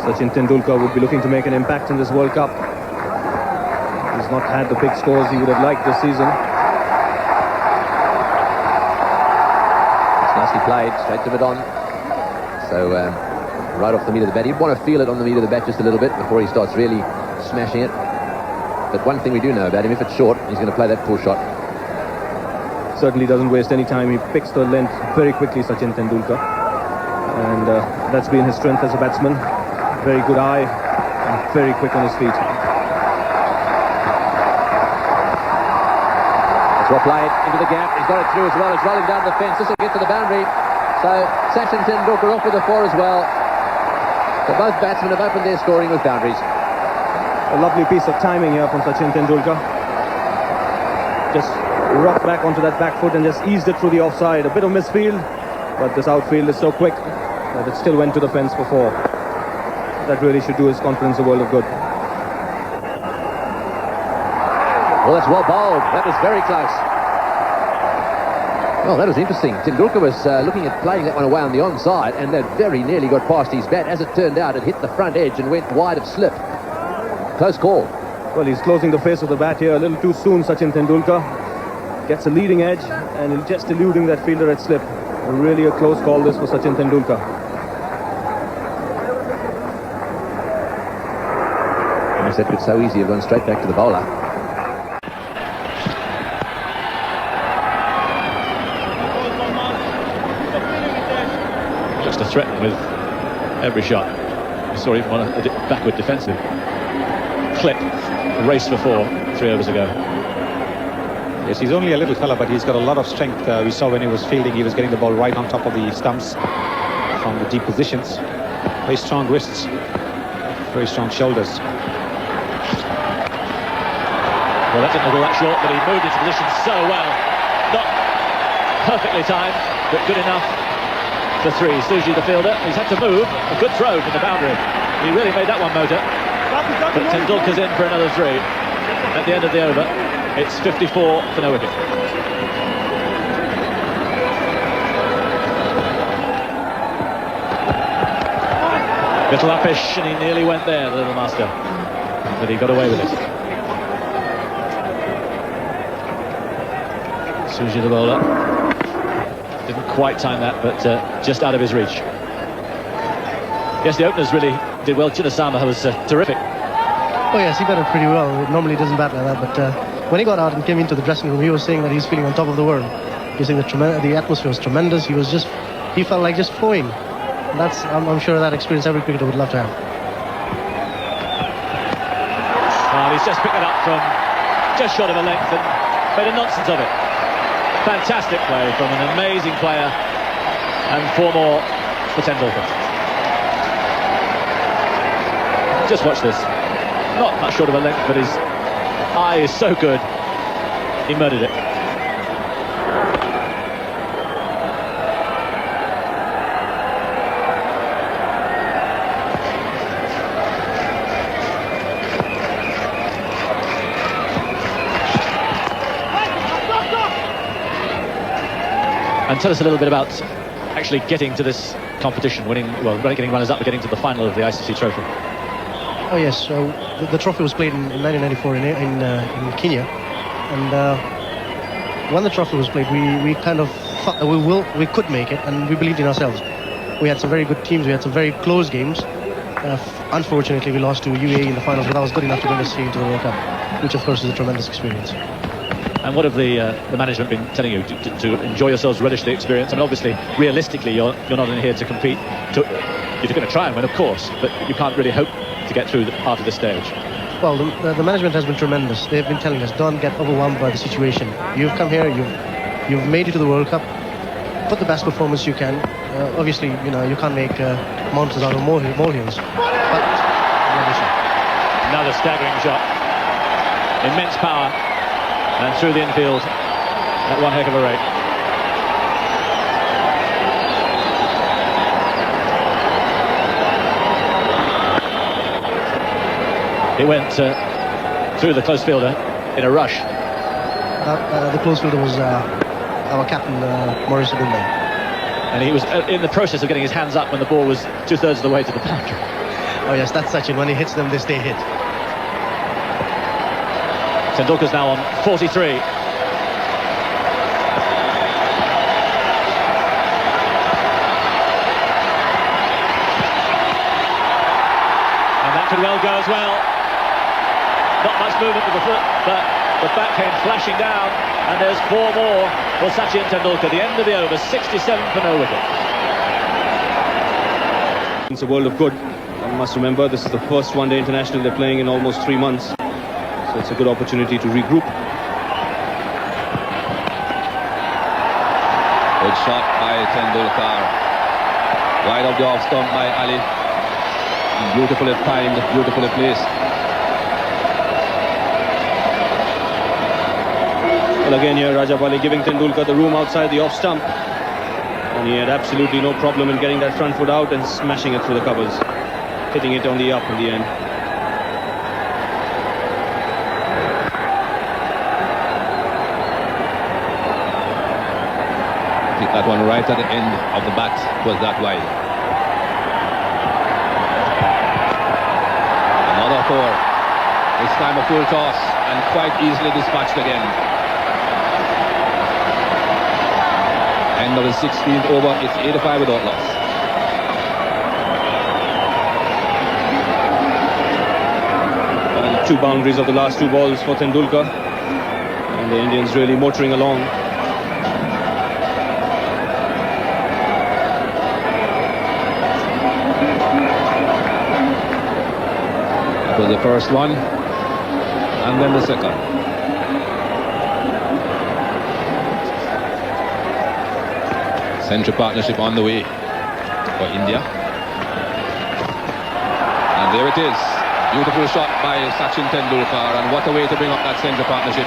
Sachin Tendulkar would be looking to make an impact in this World Cup. He's not had the big scores he would have liked this season. It's nicely played, straight to mid-on. So right off the meat of the bat. He'd want to feel it on the meat of the bat just a little bit before he starts really smashing it. But one thing we do know about him, if it's short, he's going to play that pull shot. Certainly doesn't waste any time. He picks the length very quickly, Sachin Tendulkar. And that's been his strength as a batsman. Very good eye and very quick on his feet. It's well played into the gap. He's got it through as well. It's rolling down the fence. This will get to the boundary. So Sachin Tendulkar off with a 4 as well. So both batsmen have opened their scoring with boundaries. A lovely piece of timing here from Sachin Tendulkar. Just rocked back onto that back foot and just eased it through the offside. A bit of misfield, but this outfield is so quick that it still went to the fence for 4. That really should do his confidence a world of good. Well, that's well bowled. That was very close. Well, that was interesting. Tendulkar was looking at playing that one away on the onside, and that very nearly got past his bat. As it turned out, it hit the front edge and went wide of slip. Close call. Well, he's closing the face of the bat here a little too soon, Sachin Tendulkar. Gets a leading edge and he's just eluding that fielder at slip. Really a close call this for Sachin Tendulkar. That could so easily have gone straight back to the bowler. Just to threaten with every shot. You saw even one backward defensive clip, race for 4 3 overs ago. Yes, he's only a little fella, but he's got a lot of strength. We saw when he was fielding, he was getting the ball right on top of the stumps from the deep positions. Very strong wrists, very strong shoulders. Well, that didn't look that short, but he moved into position so well. Not perfectly timed, but good enough for 3. Suji, the fielder, he's had to move. A good throw from the boundary. He really made that one motor. But Tendulkar's in for another 3. At the end of the over, it's 54 for no wicket. Little uppish, and he nearly went there, the little master. But he got away with it. Suji, the bowler. Didn't quite time that, but just out of his reach. Yes, the openers really did well. Chinnasama was terrific. Oh yes, he batted pretty well. It normally doesn't bat like that, but when he got out and came into the dressing room, he was saying that he's feeling on top of the world. He was saying the atmosphere was tremendous. He felt like just flowing. And that's, I'm sure that experience every cricketer would love to have. Well, he's just picked it up from just short of a length and made a nonsense of it. Fantastic play from an amazing player, and 4 more for Tendulkar. Just watch this. Not much short of a length, but his eye is so good. He murdered it. And tell us a little bit about actually getting to this competition, getting runners up, but getting to the final of the ICC Trophy. Oh yes, so the trophy was played in 1994 in Kenya, and when the trophy was played, we kind of thought that we could make it, and we believed in ourselves. We had some very good teams, we had some very close games. Unfortunately, we lost to UAE in the finals, but that was good enough to bring us into the World Cup, which of course is a tremendous experience. And what have the management been telling you? To enjoy yourselves, relish the experience? I mean, obviously, realistically, you're not in here to compete. You're going to try and win, of course, but you can't really hope to get through after this stage. Well, the management has been tremendous. They've been telling us, don't get overwhelmed by the situation. You've come here, you've made it to the World Cup. Put the best performance you can. Obviously, you can't make mountains out of molehills. But another staggering shot. Immense power. And through the infield, at one heck of a rate. It went through the close fielder in a rush. The close fielder was our captain, Maurice Abinde. And he was in the process of getting his hands up when the ball was 2/3 of the way to the boundary. Oh yes, that's Sachin. When he hits them, they stay hit. Tendulkar's now on 43. Could well go as well. Not much movement with the foot, but the back came flashing down, and there's 4 more for Sachin Tendulkar. The end of the over, 67 for no wicket. It's a world of good. One must remember this is the first one-day international they're playing in almost 3 months, so it's a good opportunity to regroup. Good shot by Tendulkar. Wide of the off stump by Ali. Beautifully timed, beautifully placed. Well, again here Rajab Ali giving Tendulkar the room outside the off stump, and he had absolutely no problem in getting that front foot out and smashing it through the covers, hitting it on the up in the end. Hit that one right at the end of the bat, was that wide. 4. This time a full toss and quite easily dispatched again. End of the 16th over, it's 85 without loss. And 2 boundaries of the last 2 balls for Tendulkar, and the Indians really motoring along. Was the first one, and then the second. Central partnership on the way for India. And there it is. Beautiful shot by Sachin Tendulkar, and what a way to bring up that central partnership.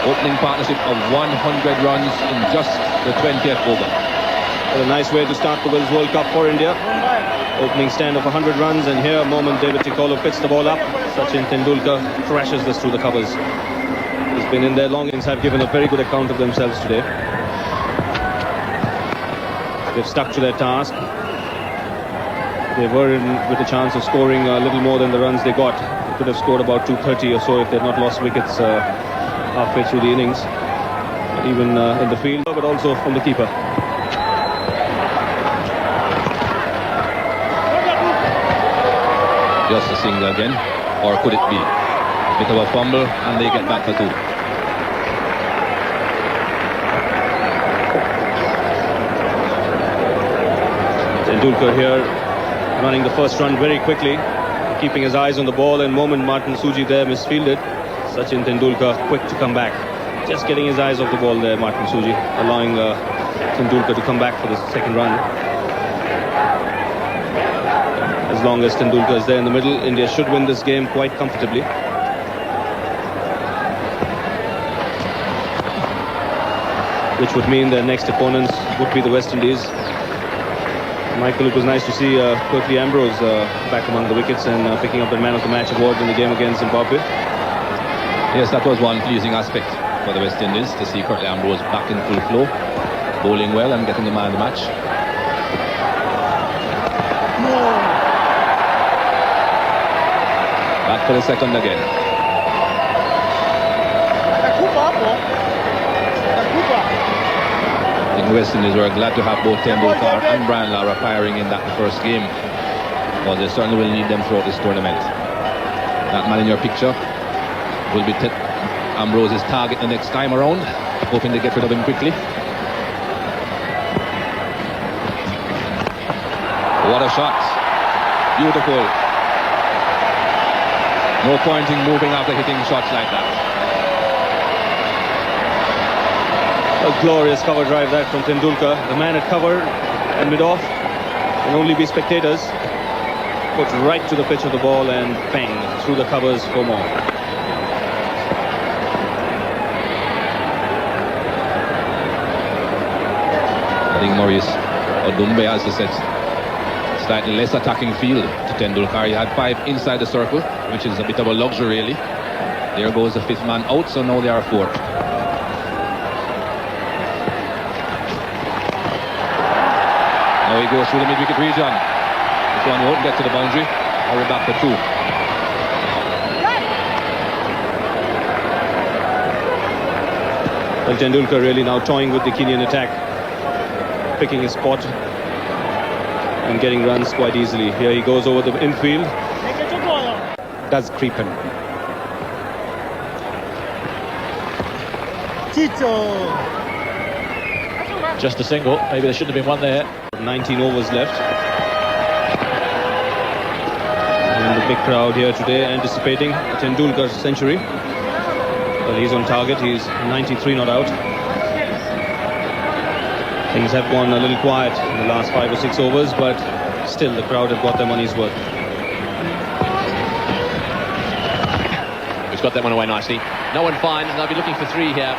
Opening partnership of 100 runs in just the 20th over. What a nice way to start the Women's World Cup for India. Opening stand of 100 runs, and here a moment David Tikolo picks the ball up. Sachin Tendulkar crashes this through the covers. He's been in there long, and have given a very good account of themselves today. They've stuck to their task. They were in with a chance of scoring a little more than the runs they got. They could have scored about 230 or so if they had not lost wickets halfway through the innings. Even in the field, but also from the keeper. Just a single again, or could it be? A bit of a fumble, and they get back for 2. Tendulkar here running the first run very quickly, keeping his eyes on the ball, and moment Martin Suji there misfielded. Sachin Tendulkar quick to come back. Just getting his eyes off the ball there, Martin Suji, allowing Tendulkar to come back for the second run. As long as Tendulkar is there in the middle, India should win this game quite comfortably. Which would mean their next opponents would be the West Indies. Michael, it was nice to see Curtly Ambrose back among the wickets and picking up the Man of the Match award in the game against Zimbabwe. Yes, that was one pleasing aspect for the West Indies, to see Curtly Ambrose back in full flow, bowling well and getting the man of the match. Back for the second again. I think the West Indies were glad to have both Tendulkar and Brian Lara firing in that first game, because they certainly will need them throughout this tournament. That man in your picture will be Ambrose's target the next time around, hoping to get rid of him quickly. What a shot. Beautiful. No point in moving after hitting shots like that. A glorious cover drive that from Tendulkar. The man at cover and mid-off can only be spectators. Put right to the pitch of the ball and bang through the covers for more. I think Maurice Odumbe has to set slightly less attacking field to Tendulkar. He had 5 inside the circle, which is a bit of a luxury really. There goes the 5th man out, so now they are 4. Now he goes through the mid-wicket region. This one won't get to the boundary. Now we're back for 2. Well, Tendulkar really now toying with the Kenyan attack, picking his spot and getting runs quite easily. Here he goes over the infield. Does creep in. Just a single. Maybe there shouldn't have been one there. 19 overs left. And the big crowd here today anticipating a Tendulkar century. Well, he's on target. He's 93 not out. Things have gone a little quiet in the last 5 or 6 overs, but still the crowd have got their money's worth. He's got that one away nicely. No one finds, and they'll be looking for 3 here.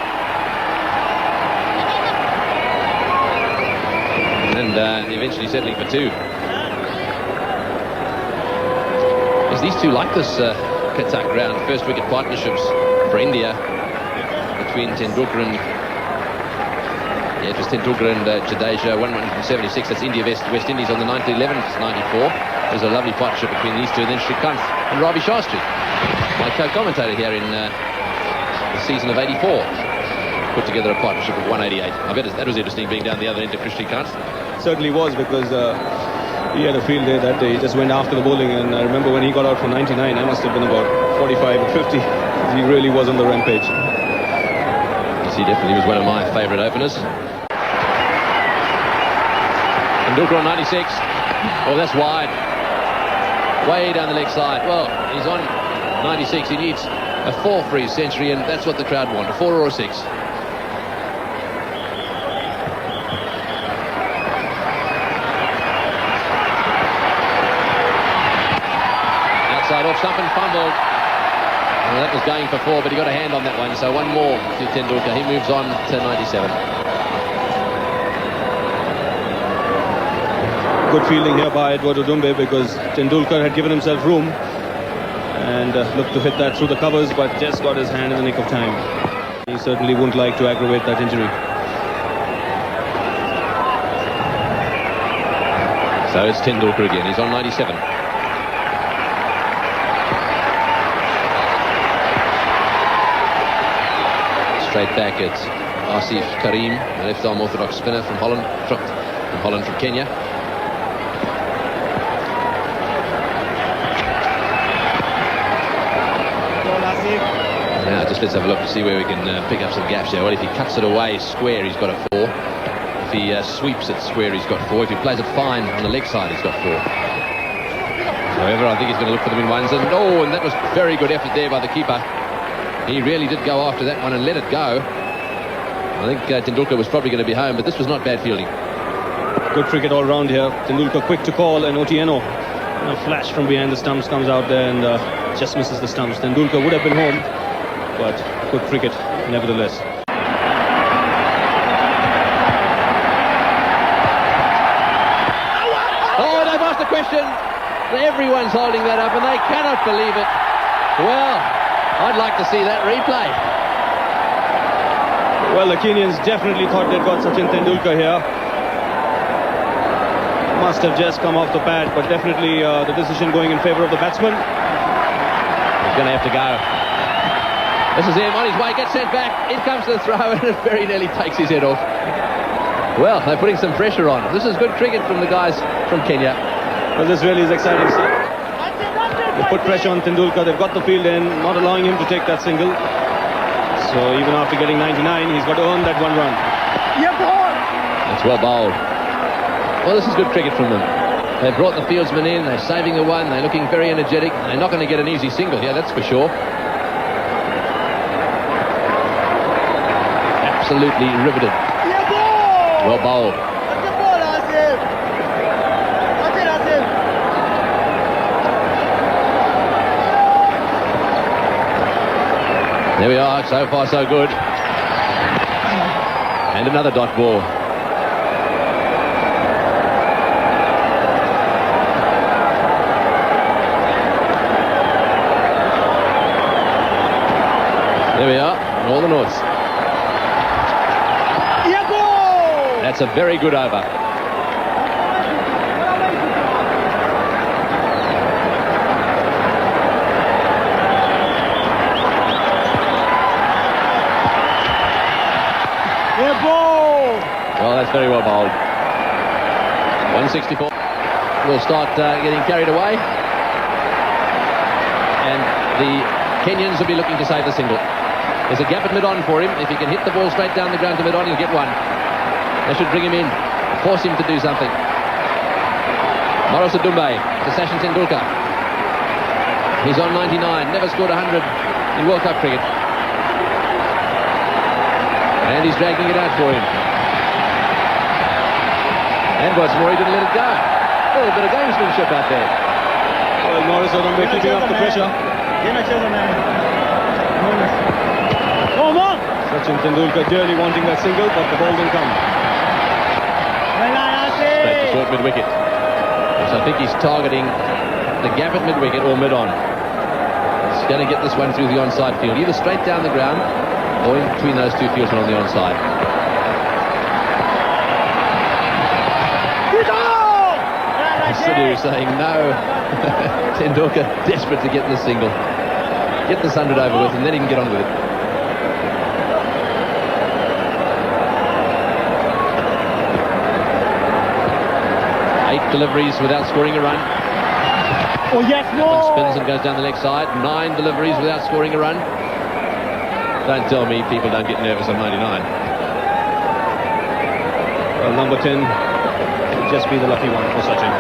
And eventually settling for 2. As these two like this Katak ground, first wicket partnerships for India between Tendulkar and it was Tendulkar and Jadeja, 176. That's India West Indies on the 9th 11th 94. There's a lovely partnership between these two, and then Shrikant and Ravi Shastri, my co-commentator here in the season of 84, put together a partnership of 188. I bet that was interesting, being down the other end of Shrikant. Certainly was, because he had a field day that day. He just went after the bowling, and I remember when he got out for 99, I must have been about 45 or 50. He really was on the rampage. Yes, he definitely was one of my favourite openers. Tendulkar on 96. Oh, that's wide. Way down the leg side. Well, he's on 96. He needs a 4 for his century, and that's what the crowd want, a 4 or a 6. Outside off stump and fumbled. Well, that was going for 4, but he got a hand on that one, so 1 more to Tendulkar. He moves on to 97. Good fielding here by Edward Odumbe, because Tendulkar had given himself room and looked to hit that through the covers, but just got his hand in the nick of time. He certainly wouldn't like to aggravate that injury. So it's Tendulkar again. He's on 97. Straight back at Asif Karim, the left-arm orthodox spinner from Holland, from Kenya. Now just let's have a look to see where we can pick up some gaps here. Well, if he cuts it away square, he's got a 4. If he sweeps it square, he's got 4. If he plays it fine on the leg side, he's got 4. However, I think he's going to look for them in ones. And that was very good effort there by the keeper. He really did go after that one and let it go. I think Tendulkar was probably going to be home, but this was not bad fielding. Good cricket all round here. Tendulkar quick to call, and Otieno, a flash from behind the stumps, comes out there and just misses the stumps. Tendulkar would have been home, but good cricket nevertheless. Oh, they've asked the question. Everyone's holding that up, and they cannot believe it. Well, I'd like to see that replay. Well, the Kenyans definitely thought they'd got Sachin Tendulkar here. Must have just come off the pad, but definitely the decision going in favour of the batsman. He's going to have to go. This is him on his way, gets sent back. In comes the throw, and it very nearly takes his head off. Well, they're putting some pressure on. This is good cricket from the guys from Kenya. Well, this really is exciting stuff. They put pressure on Tendulkar. They've got the field in, not allowing him to take that single. So even after getting 99, he's got to earn that 1 run. That's well bowled. Well, this is good cricket from them. They've brought the fieldsman in, they're saving the one, they're looking very energetic. They're not going to get an easy single here, that's for sure. Absolutely riveted. Well bowled. There we are, so far so good. And another dot ball. There we are, all the Norths. That's a very good over. it's very well bowled. 164. Will start getting carried away. And the Kenyans will be looking to save the single. There's a gap at mid-on for him. If he can hit the ball straight down the ground to mid-on, he'll get one. They should bring him in, force him to do something. Maros Dumbe to Sachin Tendulkar. He's on 99, never scored 100 in World Cup cricket. And he's dragging it out for him. And what's more, he didn't let it go. A little bit of gamesmanship out there. Well, Maros Dumbe keeping up the pressure. Sachin Tendulkar dearly wanting that single, but the ball didn't come. Straight to short mid-wicket. So I think he's targeting the gap at mid-wicket or mid-on. He's going to get this one through the onside field, either straight down the ground or in between those two fields on the onside. Sidhu saying no. Tendulkar desperate to get this single. Get this 100 over with and then he can get on with it. Deliveries without scoring a run. Oh yes, no! Spins and goes down the leg side. 9 deliveries without scoring a run. Don't tell me people don't get nervous on 99. Well, number 10 will just be the lucky one for Sachin.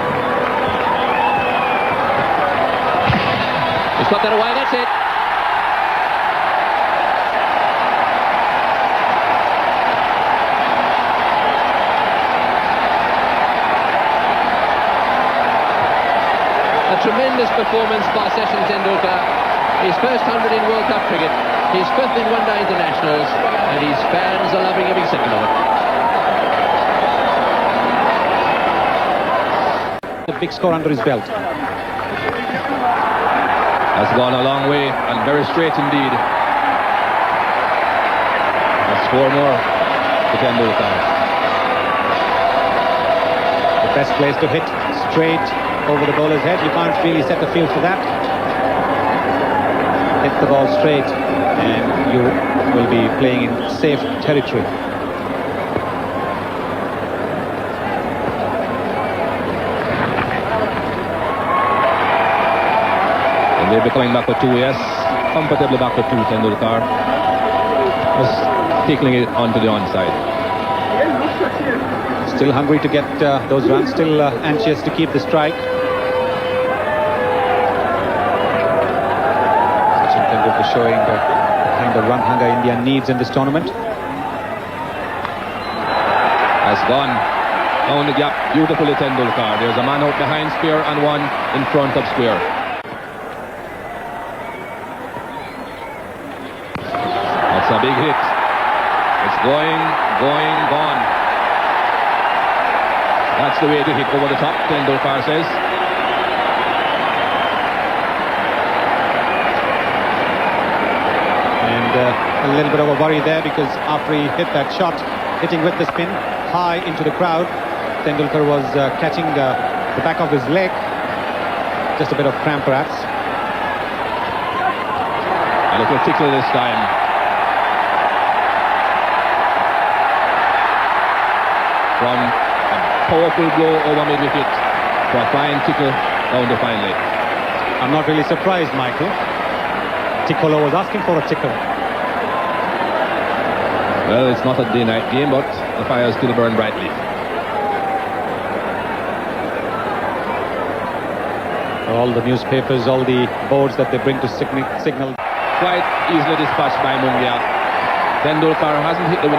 He's got that away, that's it. A tremendous performance by Sachin Tendulkar. His first 100 in World Cup cricket, his 5th in one-day internationals, and his fans are loving every second of it. A big score under his belt. Has gone a long way and very straight indeed. Let's score more to Tendulkar. The best place to hit, straight over the bowler's head. You can't really set the field for that. Hit the ball straight and you will be playing in safe territory. And they'll be coming back with 2, yes. Comfortably back with 2, Tendulkar. Just tickling it onto the onside. Still hungry to get those runs, still anxious to keep the strike. Sachin Tendulkar showing the kind of run hunger India needs in this tournament. Has gone down the gap beautifully, Tendulkar. There's a man out behind square and one in front of square. That's a big hit. It's going, gone. That's the way to hit over the top, Tendulkar says. And a little bit of a worry there because after he hit that shot, hitting with the spin high into the crowd, Tendulkar was catching the back of his leg. Just a bit of cramp perhaps. A little tickle this time. From powerful blow over mid-wicket for a fine tickle down the fine leg. I'm not really surprised, Michael. Tickolo was asking for a tickle. Well, it's not a day-night game, but the fire still burn brightly. All the newspapers, all the boards that they bring to signal. Quite easily dispatched by Mungia. Tendulkar hasn't hit the winning